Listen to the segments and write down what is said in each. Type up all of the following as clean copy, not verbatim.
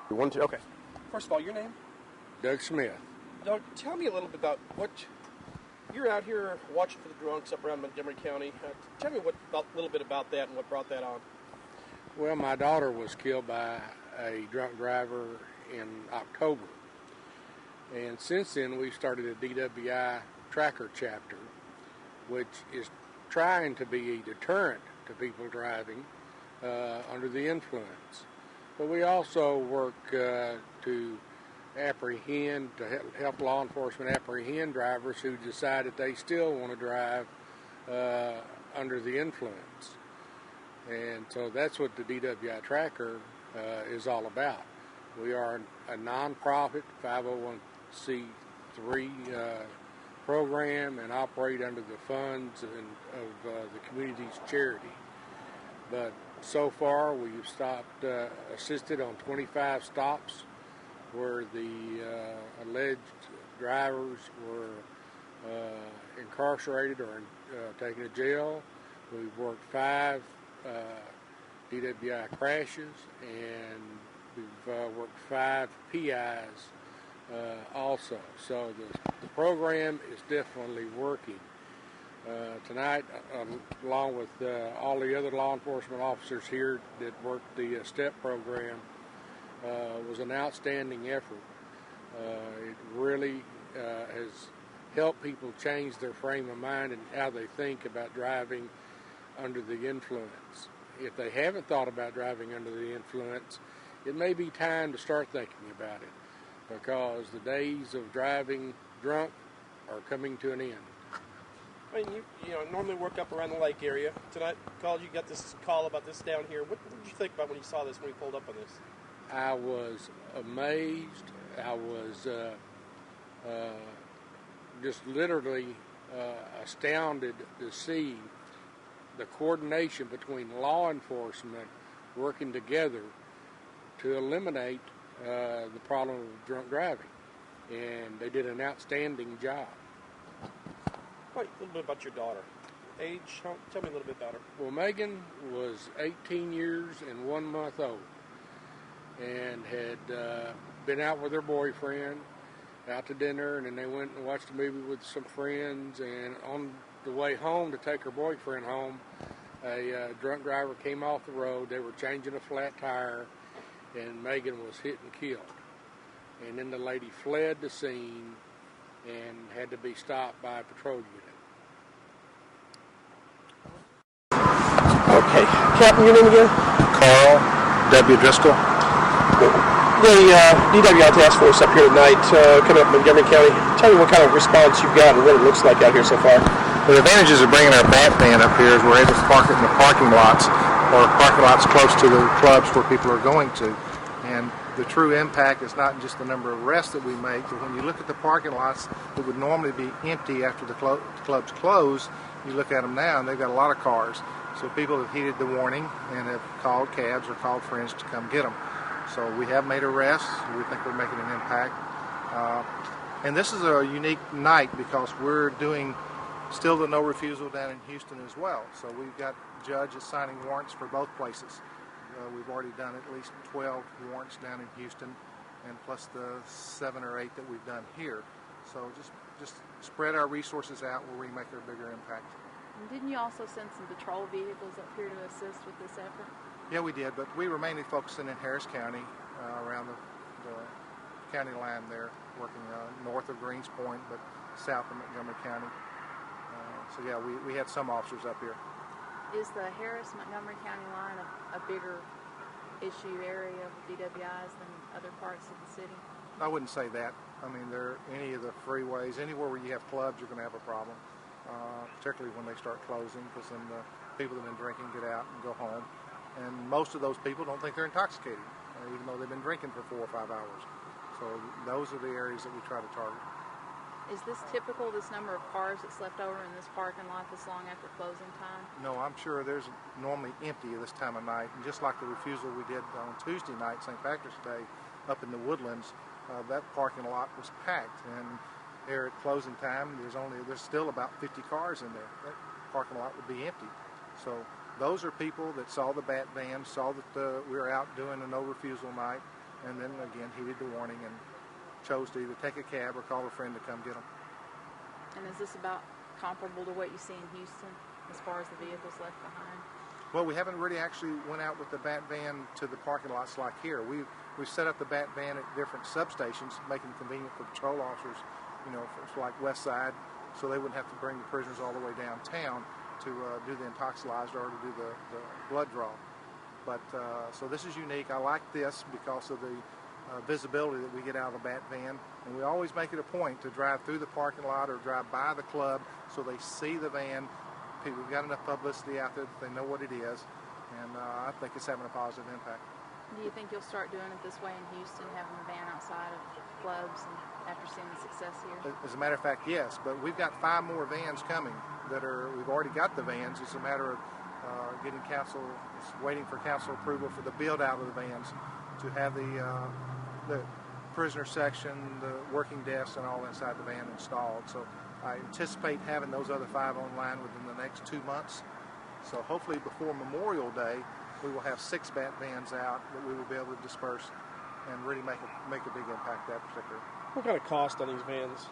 1, 2. Okay. First of all, your name? Doug Smith. Doug, tell me a little bit about what you're out here watching for the drunks up around Montgomery County. Tell me a little bit about that and what brought that on. Well, my daughter was killed by a drunk driver in October. And since then, we started a DWI tracker chapter, which is trying to be a deterrent to people driving under the influence. But we also work to help law enforcement apprehend drivers who decide that they still want to drive under the influence. And so that's what the DWI Tracker is all about. We are a nonprofit 501c3 program and operate under the funds of the community's charity. But so far we've assisted on 25 stops where the alleged drivers were incarcerated or taken to jail. We've worked 5 DWI crashes, and we've worked 5 PIs also. So the program is definitely working. Tonight, along with all the other law enforcement officers here that work the STEP program, was an outstanding effort. It really has helped people change their frame of mind and how they think about driving under the influence. If they haven't thought about driving under the influence, it may be time to start thinking about it, because the days of driving drunk are coming to an end. I mean, you normally work up around the lake area. Tonight, you got this call about this down here. What did you think about when you saw this, when you pulled up on this? I was amazed. I was just literally astounded to see the coordination between law enforcement working together to eliminate the problem of drunk driving. And they did an outstanding job. Right, a little bit about your daughter. Age, tell me a little bit about her. Well, Megan was 18 years and 1 month old and had been out with her boyfriend, out to dinner, and then they went and watched a movie with some friends, and on the way home to take her boyfriend home, a drunk driver came off the road. They were changing a flat tire, and Megan was hit and killed. And then the lady fled the scene and had to be stopped by a patrol unit. Okay. Captain, your name again? Carl W. Driscoll. The DWI task force up here tonight, coming up in Montgomery County. Tell me what kind of response you've got and what it looks like out here so far. The advantages of bringing our bat van up here is we're able to park it in the parking lots, or parking lots close to the clubs where people are going to. And the true impact is not just the number of arrests that we make, but when you look at the parking lots that would normally be empty after the clubs close, you look at them now and they've got a lot of cars. So people have heeded the warning and have called cabs or called friends to come get them. So we have made arrests. We think we're making an impact. And this is a unique night because we're doing still the no refusal down in Houston as well. So we've got judges signing warrants for both places. We've already done at least 12 warrants down in Houston, and plus the 7 or 8 that we've done here. So just spread our resources out where we make a bigger impact. And didn't you also send some patrol vehicles up here to assist with this effort? Yeah, we did, but we were mainly focusing in Harris County, around the county line there, working north of Greens Point, but south of Montgomery County. So yeah, we had some officers up here. Is the Harris-Montgomery County line a bigger issue area of DWIs than other parts of the city? I wouldn't say that. I mean, any of the freeways, anywhere where you have clubs, you're going to have a problem, particularly when they start closing, because then the people that have been drinking get out and go home. And most of those people don't think they're intoxicated, even though they've been drinking for 4 or 5 hours. So those are the areas that we try to target. Is this typical, this number of cars that's left over in this parking lot this long after closing time? No, I'm sure there's normally empty at this time of night. And just like the refusal we did on Tuesday night, St. Patrick's Day, up in the Woodlands, that parking lot was packed. And there at closing time, there's still about 50 cars in there. That parking lot would be empty. So those are people that saw the bat van, saw that we were out doing a no refusal night, and then again heeded the warning and chose to either take a cab or call a friend to come get them. And is this about comparable to what you see in Houston as far as the vehicles left behind? Well, we haven't really actually went out with the bat van to the parking lots like here. We've set up the bat van at different substations, making it convenient for patrol officers, for like West Side, so they wouldn't have to bring the prisoners all the way downtown to do the intoxilizer or to do the blood draw. But so this is unique. I like this because of the visibility that we get out of the bat van, and we always make it a point to drive through the parking lot or drive by the club so they see the van. We've got enough publicity out there that they know what it is, and I think it's having a positive impact. Do you think you'll start doing it this way in Houston, having the van outside of clubs, and after seeing the success here? As a matter of fact, yes, but we've got 5 more vans coming we've already got the vans. It's a matter of getting council, waiting for council approval for the build out of the vans to have the prisoner section, the working desks, and all inside the van installed. So I anticipate having those other 5 online within the next 2 months. So hopefully before Memorial Day, we will have 6 bat vans out that we will be able to disperse and really make a big impact that particular. What kind of cost on these vans?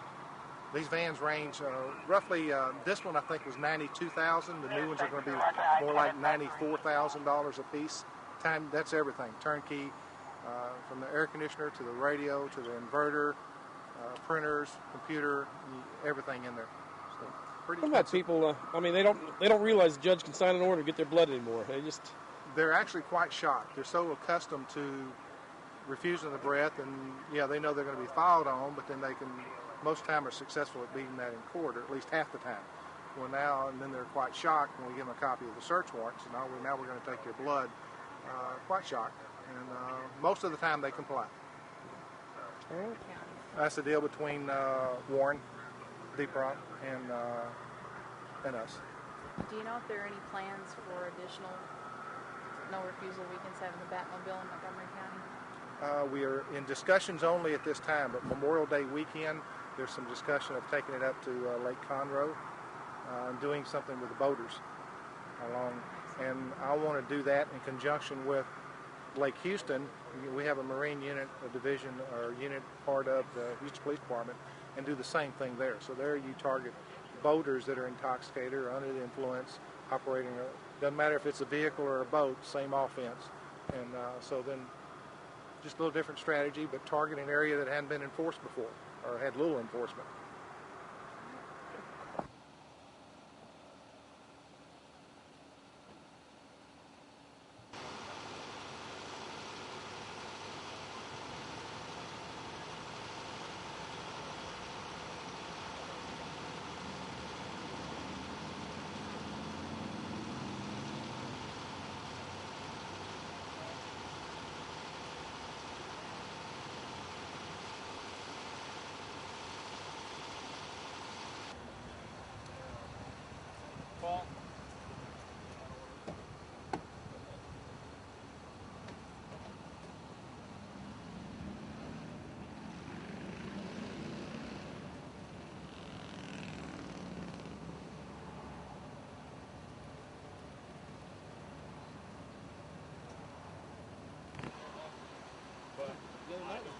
These vans range roughly. This one I think was $92,000. The new ones are going to be more like $94,000 a piece. That's everything, turnkey, from the air conditioner to the radio to the inverter, printers, computer, everything in there. So pretty. What about people? They don't realize the judge can sign an order to get their blood anymore. They're actually quite shocked. They're so accustomed to refusing the breath, and yeah, they know they're going to be filed on, but then they can most time are successful at beating that in court, or at least half the time. Well, now and then they're quite shocked when we give them a copy of the search warrant. So now we're going to take your blood. Quite shocked, and most of the time they comply. That's the deal between Warren, Deep Rock, and us. Do you know if there are any plans for additional No Refusal Weekends having the Batmobile in Montgomery County? We are in discussions only at this time, but Memorial Day weekend, there's some discussion of taking it up to Lake Conroe and doing something with the boaters along. And I want to do that in conjunction with Lake Houston. We have a Marine unit, a division or unit part of the Houston Police Department, and do the same thing there. So there you target boaters that are intoxicated or under the influence, operating, doesn't matter if it's a vehicle or a boat, same offense. And so then just a little different strategy, but target an area that hadn't been enforced before or had little enforcement.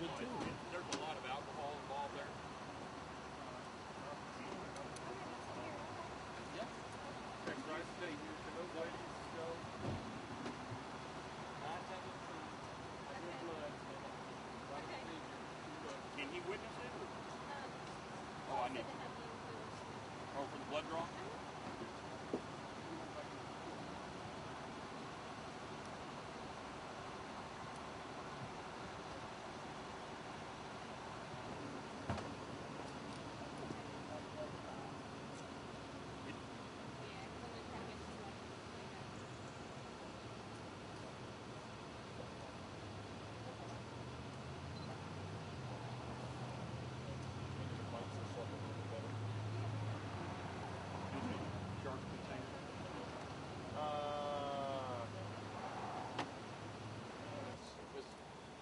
There's a lot of alcohol involved there. Yep. Next right state, can those ladies go? Can he witness it? Oh, I need to. Oh, for the blood draw?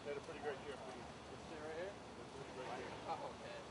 They had a pretty great year for you. Let's see right here. Pretty great year. Oh, okay.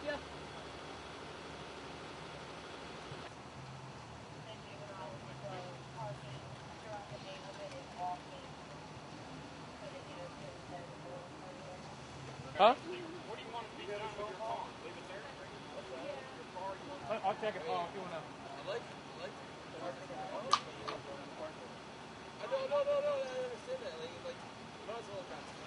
got you. Huh? Where do you want it to be done with your car? Leave it there? I'll check it, Paul, if you want to. No, I understand that. Like, might as well have got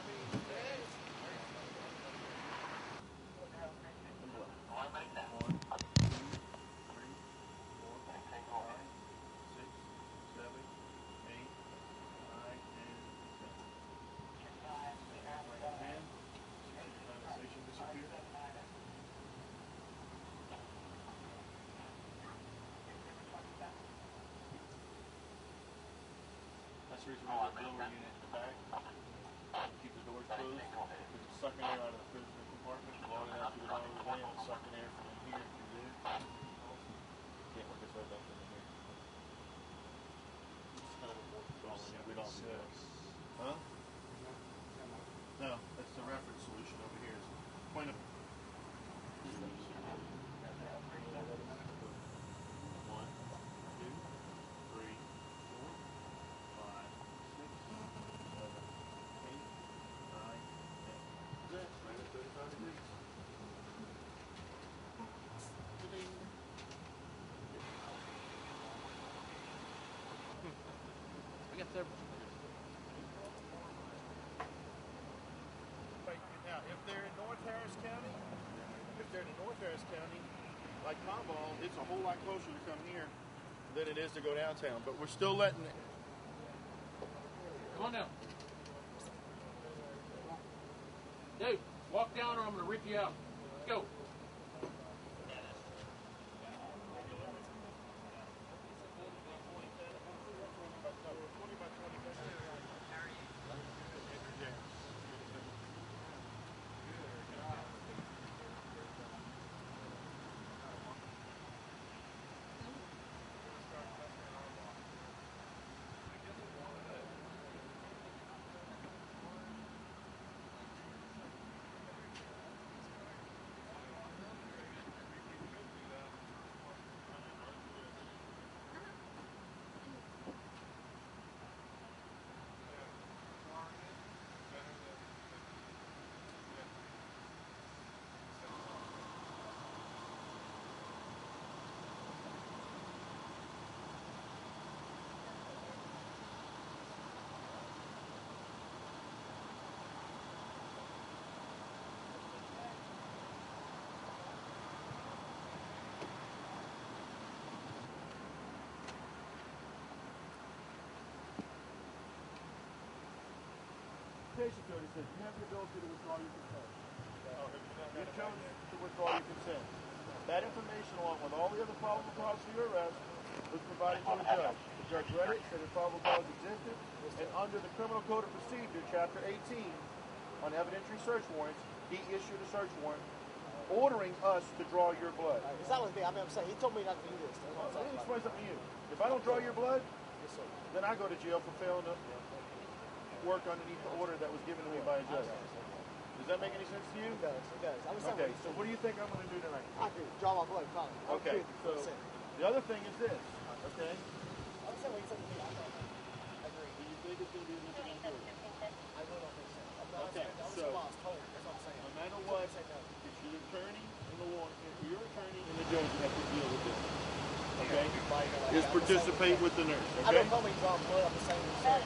That's the reason we have a blower unit in the back. Keep the doors closed. It's sucking air out of the prisoner compartment, blowing it out through the bottom of the van, and sucking air from in here through there. Can't work its way back in here. It's kind of a more we don't do that. Huh? No, that's the reference solution over here. It's point of Now, if they're in North Harris County, like Tomball, it's a whole lot closer to come here than it is to go downtown. But we're still letting it. Come on down. Dude, walk down or I'm going to rip you out. Let's go. Code, it says you have the ability to withdraw your consent. You chose to withdraw your consent. That information, along with all the other probable cause for your arrest, was provided to the judge. The judge read it, said the probable cause existed, and under the Criminal Code of Procedure, Chapter 18, on evidentiary search warrants, he issued a search warrant ordering us to draw your blood. It's not with me. I mean, I'm saying he told me not to do this. Let me explain something to you. If I don't draw your blood, then I go to jail for failing to work underneath the order that was given to me by a judge. Does that make any sense to you? It does. It does. Okay, so what do you think I'm going to do tonight? I agree. Draw my blood. Fine. Okay, so the other thing is this, okay? I'm saying what he said to me. I agree. Do you think it's going to be a misdemeanor? I really don't think so. Okay, so That's what I'm saying. no matter what, it's your attorney and the warrant, your attorney and the judge that have to deal with this. Okay? Is participate with the nurse. I Okay? don't tell me draw blood. I'm just saying what he said.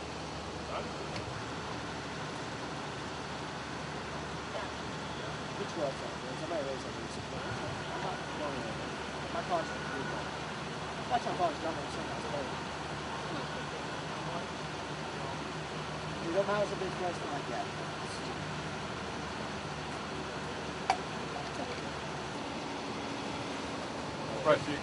Which was that? Somebody raised that. I'm not going there. My car's not good. That's my car's done. I'm saying that's better. You don't have a big question like that. Right, Chief.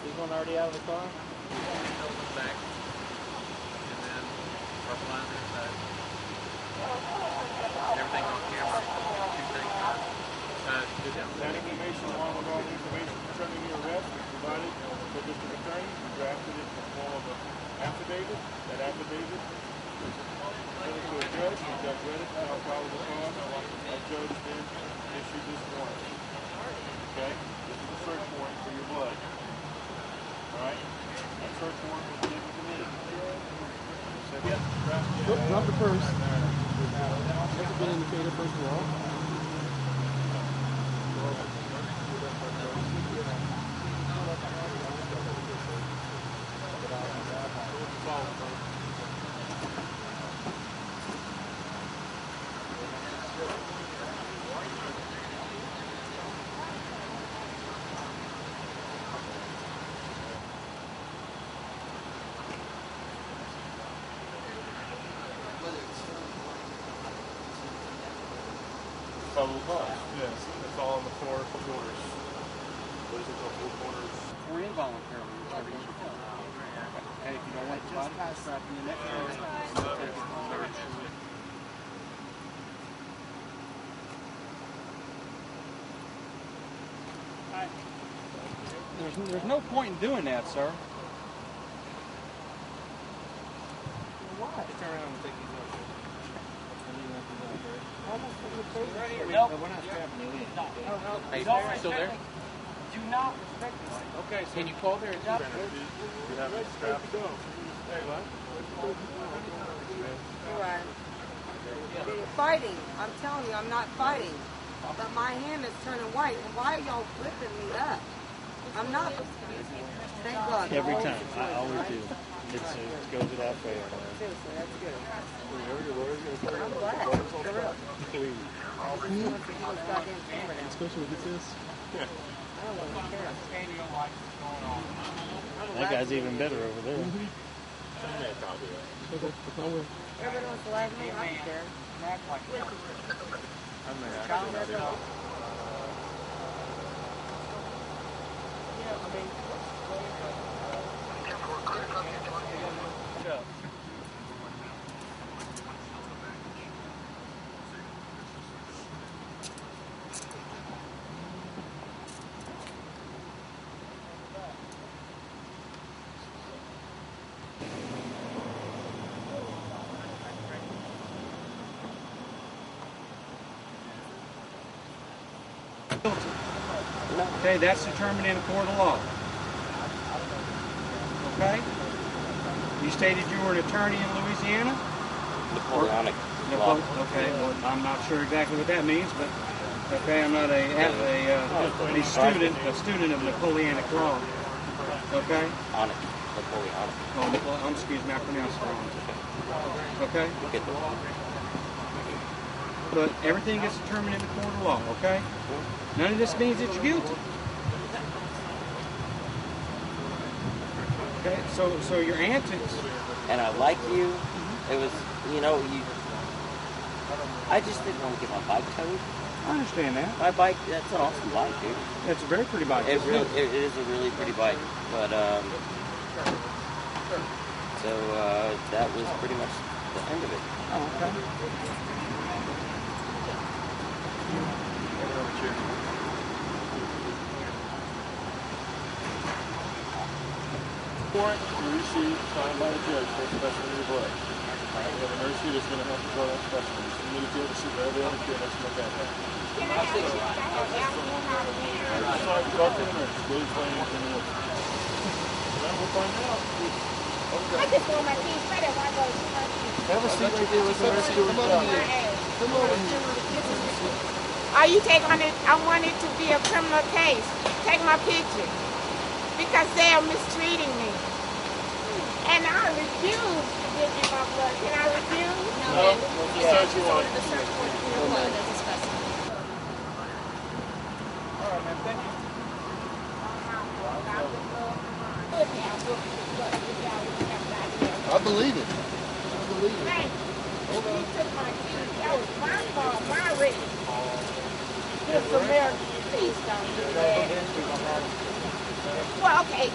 Is one already out of the car? Back, and then purple lines inside. Everything on camera. Two things. Good down. That information along with all the information concerning your arrest provided for district attorney. We drafted it in the form of an affidavit. That affidavit was presented to a judge. The judge read it, found probable cause. Our judge then issued this warrant. Okay? This is a search warrant for your blood. Alright? That search warrant was given to me. Drop the purse. That's a good indicator, first of all. Probable cause. Yes. It's all in the four corners. What is it called? Four corners. Or involuntarily, whichever you prefer. And if you don't want the body strap in the neck, there's no point in doing that, sir. Why? Turn around and take these out. Nope. We're not strapping you in. No. Hey, still there? Do not respect this. Okay, so can you call there? You have it strapped. Hey, what? You're right. You're fighting. I'm telling you, I'm not fighting. But my hand is turning white. And why are y'all flipping me up? I'm not. Thank God. Every time. I always do. It goes without fail. Seriously, that's good. I'm glad. For real. Please. Especially with this. I don't want to care. That guy's even better over there. Everyone wants to like me. I don't care. Okay, that's determined in a court of law. Okay? You stated you were an attorney in Louisiana? Napoleonic. Okay, well, I'm not sure exactly what that means, but okay, I'm not a student of Napoleonic law. Okay? Napoleonic. Oh, excuse me, I pronounced it wrong. Okay? But everything gets determined in the court of law, okay? None of this means that you're guilty. Okay, so your antics. And I like you. It was, I just didn't want to get my bike towed. I understand that. My bike, that's an awesome bike, dude. It's a very pretty bike. It is a really pretty bike. But, so that was pretty much the end of it. Oh, okay. Warrant to receive signed by the judge for specimen of your blood. We have a nurse here that's going to have to draw that specimen. Just communicate with every other kid that's look at that. Talk to the nurse. Go explain anything you want. Then we'll find out. I just want my teeth better when I go to my teeth. Have a seat right there with the nurse. Come over here. Come over here. Are you taking it? I want it to be a criminal case. Take my picture. Because they are mistreating me. And I refuse to give you my blood. Can I refuse? No. Search warrant. The search warrant for your blood as a specimen. All right, man. Thank you. I believe it. I believe it. Thank you. He took my keys. That was my fault, my risk. This American, please don't do that. Well, okay,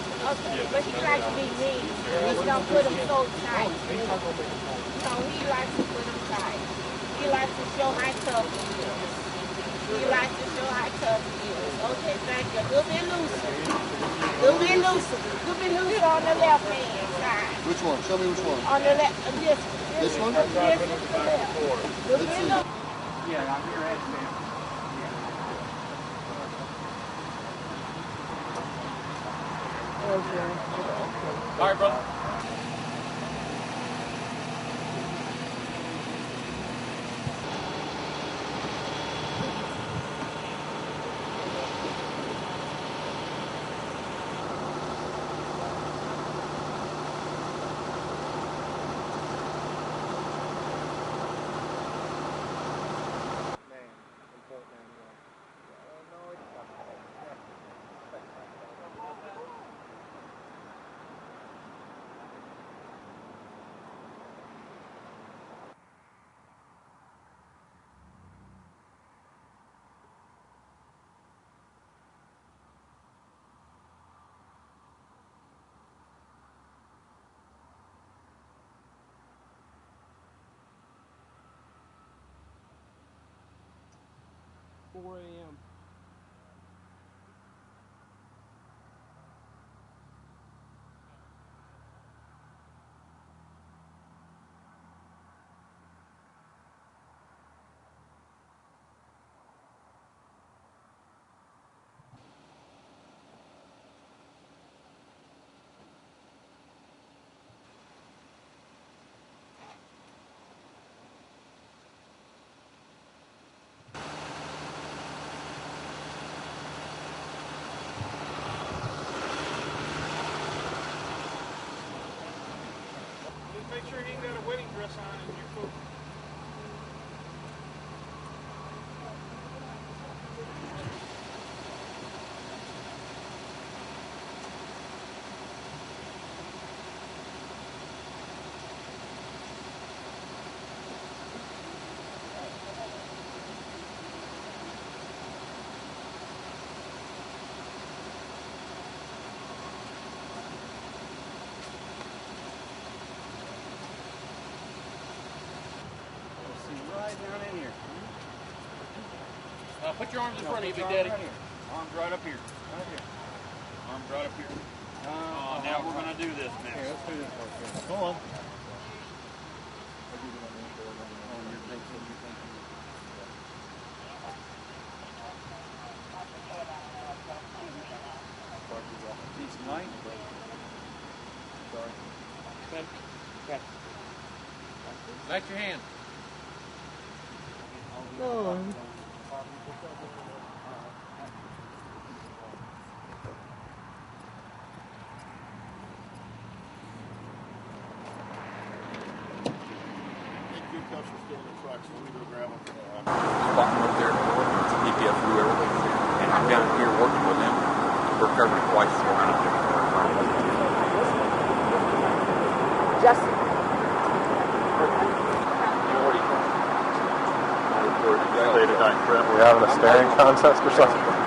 but he likes to be mean. He's gonna put him so tight. So he likes to put him tight. He likes to show how tough he is. He likes to show how tough he is. Okay, thank you. A little bit looser. A little bit Loose on the left hand side. Which one? Show me which one. On the left, This one? This is the left. Let's see. Yeah, I'm your head man. All right, brother. a.m. Make sure he ain't got a wedding dress on in your food. Right down in here. Put your arms in front of you, Big Daddy. Right here. Arms right up here. Right here. Arms right up here. Now we're going to do this now. Okay, let's do this first. Go on. It's night. Sorry. Okay. Back your hand. No. Spotting up there in the Woodlands, EPF flew everything through. And I'm down here working with them. We're covering twice the amount of Justin. We having a staring contest or something?